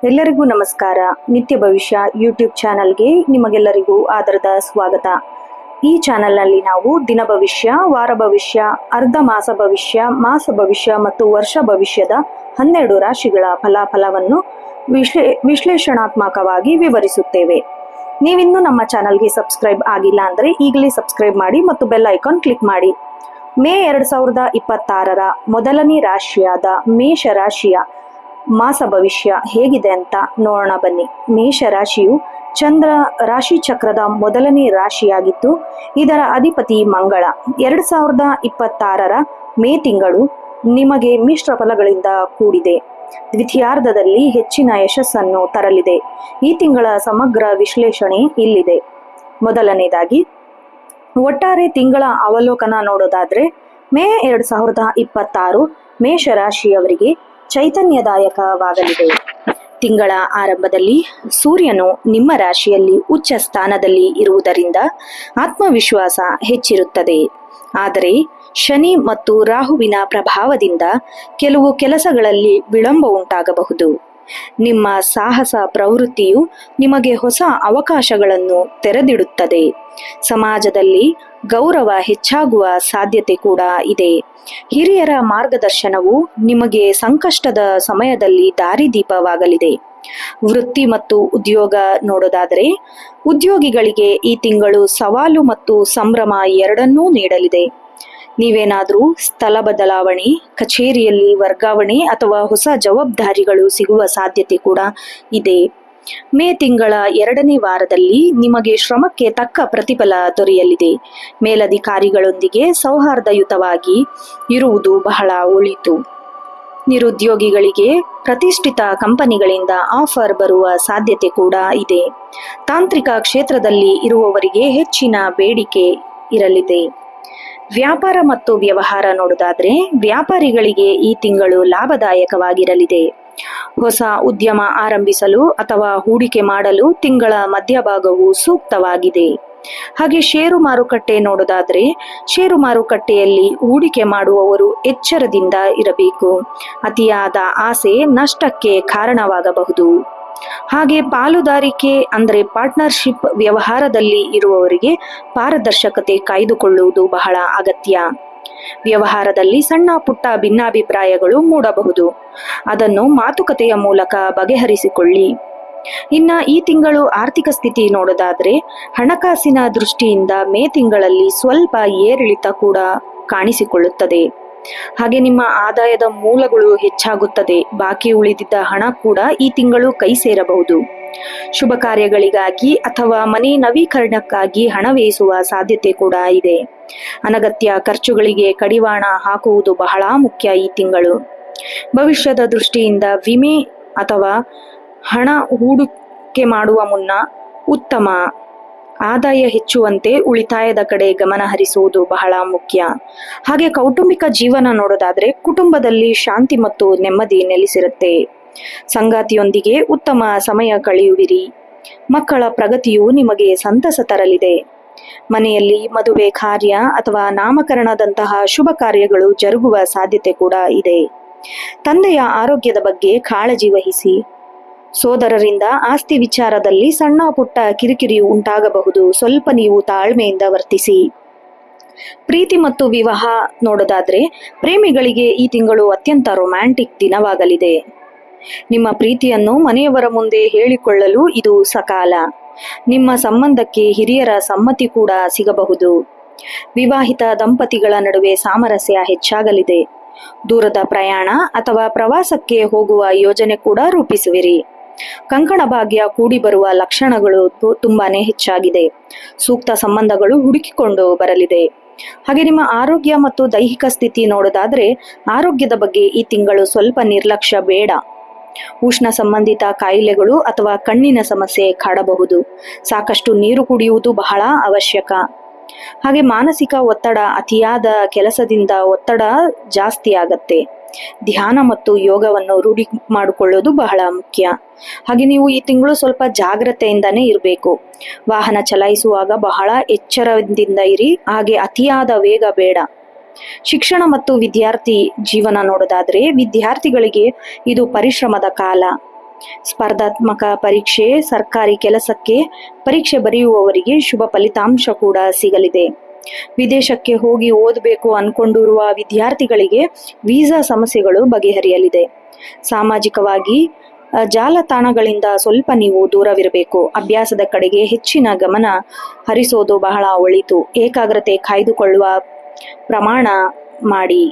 ಎಲ್ಲರಿಗೂ ನಮಸ್ಕಾರ. ನಿತ್ಯ ಭವಿಷ್ಯ ಯೂಟ್ಯೂಬ್ ಚಾನಲ್ಗೆ ನಿಮಗೆಲ್ಲರಿಗೂ ಆದರದ ಸ್ವಾಗತ. ಈ ಚಾನಲ್ನಲ್ಲಿ ನಾವು ದಿನ ಭವಿಷ್ಯ, ವಾರ ಭವಿಷ್ಯ, ಅರ್ಧ ಮಾಸ ಭವಿಷ್ಯ, ಮಾಸ ಭವಿಷ್ಯ ಮತ್ತು ವರ್ಷ ಭವಿಷ್ಯದ 12 ರಾಶಿಗಳ ಫಲಾಫಲವನ್ನು ವಿಶ್ಲೇಷಣಾತ್ಮಕವಾಗಿ ವಿವರಿಸುತ್ತೇವೆ. ನೀವಿನ್ನೂ ನಮ್ಮ ಚಾನಲ್ಗೆ ಸಬ್ಸ್ಕ್ರೈಬ್ ಆಗಿಲ್ಲ ಅಂದರೆ ಈಗಲೇ ಸಬ್ಸ್ಕ್ರೈಬ್ ಮಾಡಿ ಮತ್ತು ಬೆಲ್ ಐಕಾನ್ ಕ್ಲಿಕ್ ಮಾಡಿ. ಮೇ 2026ರ ಮೊದಲನೇ ರಾಶಿಯಾದ ಮೇಷ ರಾಶಿಯ ಮಾಸ ಭವಿಷ್ಯ ಹೇಗಿದೆ ಅಂತ ನೋಡೋಣ ಬನ್ನಿ. ಮೇಷ ರಾಶಿಯು ಚಂದ್ರ ರಾಶಿ ಚಕ್ರದ ಮೊದಲನೇ ರಾಶಿಯಾಗಿದ್ದು ಇದರ ಅಧಿಪತಿ ಮಂಗಳ. 2026ರ ಮೇ ತಿಂಗಳು ನಿಮಗೆ ಮಿಶ್ರ ಫಲಗಳಿಂದ ಕೂಡಿದೆ. ದ್ವಿತೀಯಾರ್ಧದಲ್ಲಿ ಹೆಚ್ಚಿನ ಯಶಸ್ಸನ್ನು ತರಲಿದೆ. ಈ ತಿಂಗಳ ಸಮಗ್ರ ವಿಶ್ಲೇಷಣೆ ಇಲ್ಲಿದೆ. ಮೊದಲನೇದಾಗಿ ಒಟ್ಟಾರೆ ತಿಂಗಳ ಅವಲೋಕನ ನೋಡೋದಾದ್ರೆ ಮೇ 2026 ಮೇಷರಾಶಿಯವರಿಗೆ ಚೈತನ್ಯದಾಯಕವಾಗಲಿದೆ. ತಿಂಗಳ ಆರಂಭದಲ್ಲಿ ಸೂರ್ಯನು ನಿಮ್ಮ ರಾಶಿಯಲ್ಲಿ ಉಚ್ಚ ಸ್ಥಾನದಲ್ಲಿ ಇರುವುದರಿಂದ ಆತ್ಮವಿಶ್ವಾಸ ಹೆಚ್ಚಿರುತ್ತದೆ. ಆದರೆ ಶನಿ ಮತ್ತು ರಾಹುವಿನ ಪ್ರಭಾವದಿಂದ ಕೆಲವು ಕೆಲಸಗಳಲ್ಲಿ ವಿಳಂಬ ಉಂಟಾಗಬಹುದು. ನಿಮ್ಮ ಸಾಹಸ ಪ್ರವೃತ್ತಿಯು ನಿಮಗೆ ಹೊಸ ಅವಕಾಶಗಳನ್ನು ತೆರೆದಿಡುತ್ತದೆ. ಸಮಾಜದಲ್ಲಿ ಗೌರವ ಹೆಚ್ಚಾಗುವ ಸಾಧ್ಯತೆ ಕೂಡ ಇದೆ. ಹಿರಿಯರ ಮಾರ್ಗದರ್ಶನವು ನಿಮಗೆ ಸಂಕಷ್ಟದ ಸಮಯದಲ್ಲಿ ದಾರಿದೀಪವಾಗಲಿದೆ. ವೃತ್ತಿ ಮತ್ತು ಉದ್ಯೋಗ ನೋಡೋದಾದರೆ ಉದ್ಯೋಗಿಗಳಿಗೆ ಈ ತಿಂಗಳು ಸವಾಲು ಮತ್ತು ಸಂಭ್ರಮ ಎರಡನ್ನೂ ನೀಡಲಿದೆ. ನೀವೇನಾದರೂ ಸ್ಥಳ ಬದಲಾವಣೆ, ಕಚೇರಿಯಲ್ಲಿ ವರ್ಗಾವಣೆ ಅಥವಾ ಹೊಸ ಜವಾಬ್ದಾರಿಗಳು ಸಿಗುವ ಸಾಧ್ಯತೆ ಕೂಡ ಇದೆ. ಮೇ ತಿಂಗಳ 2ನೇ ವಾರದಲ್ಲಿ ನಿಮಗೆ ಶ್ರಮಕ್ಕೆ ತಕ್ಕ ಪ್ರತಿಫಲ ದೊರೆಯಲಿದೆ. ಮೇಲಧಿಕಾರಿಗಳೊಂದಿಗೆ ಸೌಹಾರ್ದಯುತವಾಗಿ ಇರುವುದು ಬಹಳ ಒಳಿತು. ನಿರುದ್ಯೋಗಿಗಳಿಗೆ ಪ್ರತಿಷ್ಠಿತ ಕಂಪನಿಗಳಿಂದ ಆಫರ್ ಬರುವ ಸಾಧ್ಯತೆ ಕೂಡ ಇದೆ. ತಾಂತ್ರಿಕ ಕ್ಷೇತ್ರದಲ್ಲಿ ಇರುವವರಿಗೆ ಹೆಚ್ಚಿನ ಬೇಡಿಕೆ ಇರಲಿದೆ. ವ್ಯಾಪಾರ ಮತ್ತು ವ್ಯವಹಾರ ನೋಡೋದಾದ್ರೆ ವ್ಯಾಪಾರಿಗಳಿಗೆ ಈ ತಿಂಗಳು ಲಾಭದಾಯಕವಾಗಿರಲಿದೆ. ಹೊಸ ಉದ್ಯಮ ಆರಂಭಿಸಲು ಅಥವಾ ಹೂಡಿಕೆ ಮಾಡಲು ತಿಂಗಳ ಮಧ್ಯಭಾಗವು ಸೂಕ್ತವಾಗಿದೆ. ಹಾಗೆ ಷೇರು ಮಾರುಕಟ್ಟೆ ನೋಡೋದಾದ್ರೆ ಷೇರು ಮಾರುಕಟ್ಟೆಯಲ್ಲಿ ಹೂಡಿಕೆ ಮಾಡುವವರು ಎಚ್ಚರದಿಂದ ಇರಬೇಕು. ಅತಿಯಾದ ಆಸೆ ನಷ್ಟಕ್ಕೆ ಕಾರಣವಾಗಬಹುದು. ಹಾಗೆ ಪಾಲುದಾರಿಕೆ ಅಂದ್ರೆ ಪಾರ್ಟ್ನರ್ಶಿಪ್ ವ್ಯವಹಾರದಲ್ಲಿ ಇರುವವರಿಗೆ ಪಾರದರ್ಶಕತೆ ಕಾಯ್ದುಕೊಳ್ಳುವುದು ಬಹಳ ಅಗತ್ಯ. ವ್ಯವಹಾರದಲ್ಲಿ ಸಣ್ಣ ಪುಟ್ಟ ಭಿನ್ನಾಭಿಪ್ರಾಯಗಳು ಮೂಡಬಹುದು. ಅದನ್ನು ಮಾತುಕತೆಯ ಮೂಲಕ ಬಗೆಹರಿಸಿಕೊಳ್ಳಿ. ಇನ್ನ ಈ ತಿಂಗಳು ಆರ್ಥಿಕ ಸ್ಥಿತಿ ನೋಡೋದಾದ್ರೆ ಹಣಕಾಸಿನ ದೃಷ್ಟಿಯಿಂದ ಮೇ ತಿಂಗಳಲ್ಲಿ ಸ್ವಲ್ಪ ಏರಿಳಿತ ಕೂಡ ಕಾಣಿಸಿಕೊಳ್ಳುತ್ತದೆ. ಹಾಗೆ ನಿಮ್ಮ ಆದಾಯದ ಮೂಲಗಳು ಹೆಚ್ಚಾಗುತ್ತದೆ. ಬಾಕಿ ಉಳಿದಿದ್ದ ಹಣ ಕೂಡ ಈ ತಿಂಗಳು ಕೈ ಸೇರಬಹುದು. ಶುಭ ಕಾರ್ಯಗಳಿಗಾಗಿ ಅಥವಾ ಮನೆ ನವೀಕರಣಕ್ಕಾಗಿ ಹಣ ವ್ಯಯಿಸುವ ಸಾಧ್ಯತೆ ಕೂಡ ಇದೆ. ಅನಗತ್ಯ ಖರ್ಚುಗಳಿಗೆ ಕಡಿವಾಣ ಹಾಕುವುದು ಬಹಳ ಮುಖ್ಯ ಈ ತಿಂಗಳು. ಭವಿಷ್ಯದ ದೃಷ್ಟಿಯಿಂದ ವಿಮೆ ಅಥವಾ ಹಣ ಹೂಡಿಕೆ ಮಾಡುವ ಮುನ್ನ ಉತ್ತಮ ಆದಾಯ ಹೆಚ್ಚುವಂತೆ ಉಳಿತಾಯದ ಕಡೆ ಗಮನ ಹರಿಸುವುದು ಬಹಳ ಮುಖ್ಯ. ಹಾಗೆ ಕೌಟುಂಬಿಕ ಜೀವನ ನೋಡೋದಾದ್ರೆ ಕುಟುಂಬದಲ್ಲಿ ಶಾಂತಿ ಮತ್ತು ನೆಮ್ಮದಿ ನೆಲೆಸಿರುತ್ತೆ. ಸಂಗಾತಿಯೊಂದಿಗೆ ಉತ್ತಮ ಸಮಯ ಕಳೆಯುವಿರಿ. ಮಕ್ಕಳ ಪ್ರಗತಿಯು ನಿಮಗೆ ಸಂತಸ ತರಲಿದೆ. ಮನೆಯಲ್ಲಿ ಮದುವೆ ಕಾರ್ಯ ಅಥವಾ ನಾಮಕರಣದಂತಹ ಶುಭ ಕಾರ್ಯಗಳು ಜರುಗುವ ಸಾಧ್ಯತೆ ಕೂಡ ಇದೆ. ತಂದೆಯ ಆರೋಗ್ಯದ ಬಗ್ಗೆ ಕಾಳಜಿ ವಹಿಸಿ. ಸೋದರರಿಂದ ಆಸ್ತಿ ವಿಚಾರದಲ್ಲಿ ಸಣ್ಣ ಪುಟ್ಟ ಕಿರಿಕಿರಿ ಉಂಟಾಗಬಹುದು. ಸ್ವಲ್ಪ ನೀವು ತಾಳ್ಮೆಯಿಂದ ವರ್ತಿಸಿ. ಪ್ರೀತಿ ಮತ್ತು ವಿವಾಹ ನೋಡೋದಾದ್ರೆ ಪ್ರೇಮಿಗಳಿಗೆ ಈ ತಿಂಗಳು ಅತ್ಯಂತ ರೊಮ್ಯಾಂಟಿಕ್ ದಿನವಾಗಲಿದೆ. ನಿಮ್ಮ ಪ್ರೀತಿಯನ್ನು ಮನೆಯವರ ಮುಂದೆ ಹೇಳಿಕೊಳ್ಳಲು ಇದು ಸಕಾಲ. ನಿಮ್ಮ ಸಂಬಂಧಕ್ಕೆ ಹಿರಿಯರ ಸಮ್ಮತಿ ಕೂಡ ಸಿಗಬಹುದು. ವಿವಾಹಿತ ದಂಪತಿಗಳ ನಡುವೆ ಸಾಮರಸ್ಯ ಹೆಚ್ಚಾಗಲಿದೆ. ದೂರದ ಪ್ರಯಾಣ ಅಥವಾ ಪ್ರವಾಸಕ್ಕೆ ಹೋಗುವ ಯೋಜನೆ ಕೂಡ ರೂಪಿಸುವಿರಿ. ಕಂಕಣ ಭಾಗ್ಯ ಕೂಡಿ ಬರುವ ಲಕ್ಷಣಗಳು ತುಂಬಾನೇ ಹೆಚ್ಚಾಗಿದೆ. ಸೂಕ್ತ ಸಂಬಂಧಗಳು ಹುಡುಕಿಕೊಂಡು ಬರಲಿದೆ. ಹಾಗೆ ನಿಮ್ಮ ಆರೋಗ್ಯ ಮತ್ತು ದೈಹಿಕ ಸ್ಥಿತಿ ನೋಡೋದಾದ್ರೆ ಆರೋಗ್ಯದ ಬಗ್ಗೆ ಈ ತಿಂಗಳು ಸ್ವಲ್ಪ ನಿರ್ಲಕ್ಷ್ಯ ಬೇಡ. ಉಷ್ಣ ಸಂಬಂಧಿತ ಕಾಯಿಲೆಗಳು ಅಥವಾ ಕಣ್ಣಿನ ಸಮಸ್ಯೆ ಕಾಡಬಹುದು. ಸಾಕಷ್ಟು ನೀರು ಕುಡಿಯುವುದು ಬಹಳ ಅವಶ್ಯಕ. ಹಾಗೆ ಮಾನಸಿಕ ಒತ್ತಡ, ಅತಿಯಾದ ಕೆಲಸದಿಂದ ಒತ್ತಡ ಜಾಸ್ತಿ ಆಗತ್ತೆ. ಧ್ಯಾನ ಮತ್ತು ಯೋಗವನ್ನು ರೂಢಿ ಮಾಡಿಕೊಳ್ಳೋದು ಬಹಳ ಮುಖ್ಯ. ಹಾಗೆ ನೀವು ಈ ತಿಂಗಳು ಸ್ವಲ್ಪ ಜಾಗ್ರತೆಯಿಂದಾನೇ ಇರಬೇಕು. ವಾಹನ ಚಲಾಯಿಸುವಾಗ ಬಹಳ ಎಚ್ಚರದಿಂದ ಇರಿ. ಹಾಗೆ ಅತಿಯಾದ ವೇಗ ಬೇಡ. ಶಿಕ್ಷಣ ಮತ್ತು ವಿದ್ಯಾರ್ಥಿ ಜೀವನ ನೋಡೋದಾದ್ರೆ ವಿದ್ಯಾರ್ಥಿಗಳಿಗೆ ಇದು ಪರಿಶ್ರಮದ ಕಾಲ. ಸ್ಪರ್ಧಾತ್ಮಕ ಪರೀಕ್ಷೆ, ಸರ್ಕಾರಿ ಕೆಲಸಕ್ಕೆ ಪರೀಕ್ಷೆ ಬರೆಯುವವರಿಗೆ ಶುಭ ಫಲಿತಾಂಶ ಕೂಡ ಸಿಗಲಿದೆ. ವಿದೇಶಕ್ಕೆ ಹೋಗಿ ಓದಬೇಕು ಅನ್ಕೊಂಡಿರುವ ವಿದ್ಯಾರ್ಥಿಗಳಿಗೆ ವೀಸಾ ಸಮಸ್ಯೆಗಳು ಬಗೆಹರಿಯಲಿದೆ. ಸಾಮಾಜಿಕವಾಗಿ ಜಾಲತಾಣಗಳಿಂದ ಸ್ವಲ್ಪ ನೀವು ದೂರವಿರಬೇಕು. ಅಭ್ಯಾಸದ ಕಡೆಗೆ ಹೆಚ್ಚಿನ ಗಮನ ಹರಿಸೋದು ಬಹಳ ಒಳಿತು. ಏಕಾಗ್ರತೆ ಕಾಯ್ದುಕೊಳ್ಳುವ ಪ್ರಮಾಣ ಮಾಡಿ.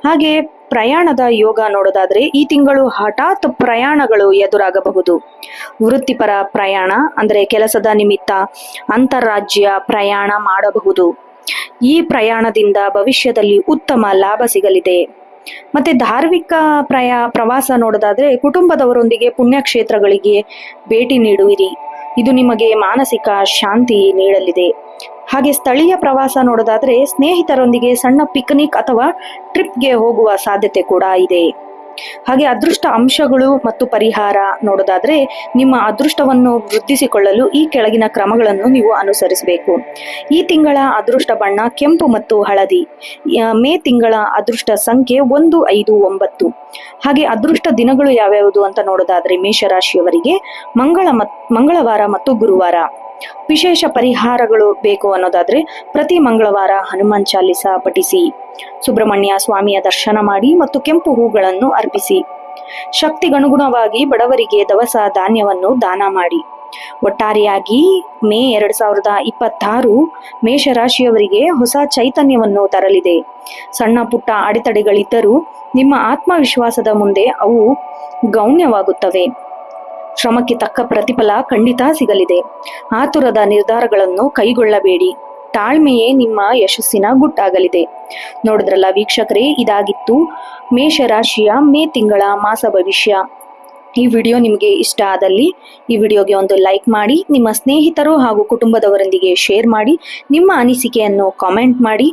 ಹಾಗೆ ಪ್ರಯಾಣದ ಯೋಗ ನೋಡೋದಾದ್ರೆ ಈ ತಿಂಗಳು ಹಠಾತ್ ಪ್ರಯಾಣಗಳು ಎದುರಾಗಬಹುದು. ವೃತ್ತಿಪರ ಪ್ರಯಾಣ ಅಂದ್ರೆ ಕೆಲಸದ ನಿಮಿತ್ತ ಅಂತಾರಾಜ್ಯ ಪ್ರಯಾಣ ಮಾಡಬಹುದು. ಈ ಪ್ರಯಾಣದಿಂದ ಭವಿಷ್ಯದಲ್ಲಿ ಉತ್ತಮ ಲಾಭ ಸಿಗಲಿದೆ. ಮತ್ತೆ ಧಾರ್ಮಿಕ ಪ್ರವಾಸ ನೋಡೋದಾದ್ರೆ ಕುಟುಂಬದವರೊಂದಿಗೆ ಪುಣ್ಯಕ್ಷೇತ್ರಗಳಿಗೆ ಭೇಟಿ ನೀಡುವಿರಿ. ಇದು ನಿಮಗೆ ಮಾನಸಿಕ ಶಾಂತಿ ನೀಡಲಿದೆ. ಹಾಗೆ ಸ್ಥಳೀಯ ಪ್ರವಾಸ ನೋಡೋದಾದ್ರೆ ಸ್ನೇಹಿತರೊಂದಿಗೆ ಸಣ್ಣ ಪಿಕ್ನಿಕ್ ಅಥವಾ ಟ್ರಿಪ್ಗೆ ಹೋಗುವ ಸಾಧ್ಯತೆ ಕೂಡ ಇದೆ. ಹಾಗೆ ಅದೃಷ್ಟ ಅಂಶಗಳು ಮತ್ತು ಪರಿಹಾರ ನೋಡೋದಾದ್ರೆ ನಿಮ್ಮ ಅದೃಷ್ಟವನ್ನು ವೃದ್ಧಿಸಿಕೊಳ್ಳಲು ಈ ಕೆಳಗಿನ ಕ್ರಮಗಳನ್ನು ನೀವು ಅನುಸರಿಸಬೇಕು. ಈ ತಿಂಗಳ ಅದೃಷ್ಟ ಬಣ್ಣ ಕೆಂಪು ಮತ್ತು ಹಳದಿ. ಮೇ ತಿಂಗಳ ಅದೃಷ್ಟ ಸಂಖ್ಯೆ 1, 5, 9. ಹಾಗೆ ಅದೃಷ್ಟ ದಿನಗಳು ಯಾವ್ಯಾವುದು ಅಂತ ನೋಡೋದಾದ್ರೆ ಮೇಷರಾಶಿಯವರಿಗೆ ಮಂಗಳವಾರ ಮತ್ತು ಗುರುವಾರ. ವಿಶೇಷ ಪರಿಹಾರಗಳು ಬೇಕು ಅನ್ನೋದಾದ್ರೆ ಪ್ರತಿ ಮಂಗಳವಾರ ಹನುಮಾನ್ ಚಾಲಿಸ ಪಠಿಸಿ, ಸುಬ್ರಹ್ಮಣ್ಯ ಸ್ವಾಮಿಯ ದರ್ಶನ ಮಾಡಿ ಮತ್ತು ಕೆಂಪು ಹೂಗಳನ್ನು ಅರ್ಪಿಸಿ. ಶಕ್ತಿಗನುಗುಣವಾಗಿ ಬಡವರಿಗೆ ದವಸ ಧಾನ್ಯವನ್ನು ದಾನ ಮಾಡಿ. ಒಟ್ಟಾರೆಯಾಗಿ ಮೇ 2026 ಮೇಷರಾಶಿಯವರಿಗೆ ಹೊಸ ಚೈತನ್ಯವನ್ನು ತರಲಿದೆ. ಸಣ್ಣ ಪುಟ್ಟ ಅಡೆತಡೆಗಳಿದ್ದರೂ ನಿಮ್ಮ ಆತ್ಮವಿಶ್ವಾಸದ ಮುಂದೆ ಅವು ಗೌಣ್ಯವಾಗುತ್ತವೆ. ಶ್ರಮಕ್ಕೆ ತಕ್ಕ ಪ್ರತಿಫಲ ಖಂಡಿತ ಸಿಗಲಿದೆ. ಆತುರದ ನಿರ್ಧಾರಗಳನ್ನು ಕೈಗೊಳ್ಳಬೇಡಿ. ತಾಳ್ಮೆಯೇ ನಿಮ್ಮ ಯಶಸ್ಸಿನ ಗುಟ್ಟಾಗಲಿದೆ. ನೋಡಿದ್ರಲ್ಲ ವೀಕ್ಷಕರೇ, ಇದಾಗಿತ್ತು ಮೇಷರಾಶಿಯ ಮೇ ತಿಂಗಳ ಮಾಸ ಭವಿಷ್ಯ. ಈ ವಿಡಿಯೋ ನಿಮಗೆ ಇಷ್ಟ ಆದಲ್ಲಿ ಈ ವಿಡಿಯೋಗೆ ಒಂದು ಲೈಕ್ ಮಾಡಿ, ನಿಮ್ಮ ಸ್ನೇಹಿತರು ಹಾಗೂ ಕುಟುಂಬದವರೊಂದಿಗೆ ಶೇರ್ ಮಾಡಿ, ನಿಮ್ಮ ಅನಿಸಿಕೆಯನ್ನು ಕಾಮೆಂಟ್ ಮಾಡಿ.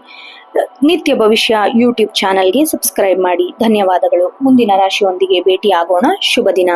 ನಿತ್ಯ ಭವಿಷ್ಯ ಯೂಟ್ಯೂಬ್ ಚಾನಲ್ಗೆ ಸಬ್ಸ್ಕ್ರೈಬ್ ಮಾಡಿ. ಧನ್ಯವಾದಗಳು. ಮುಂದಿನ ರಾಶಿಯೊಂದಿಗೆ ಭೇಟಿ ಆಗೋಣ. ಶುಭ ದಿನ.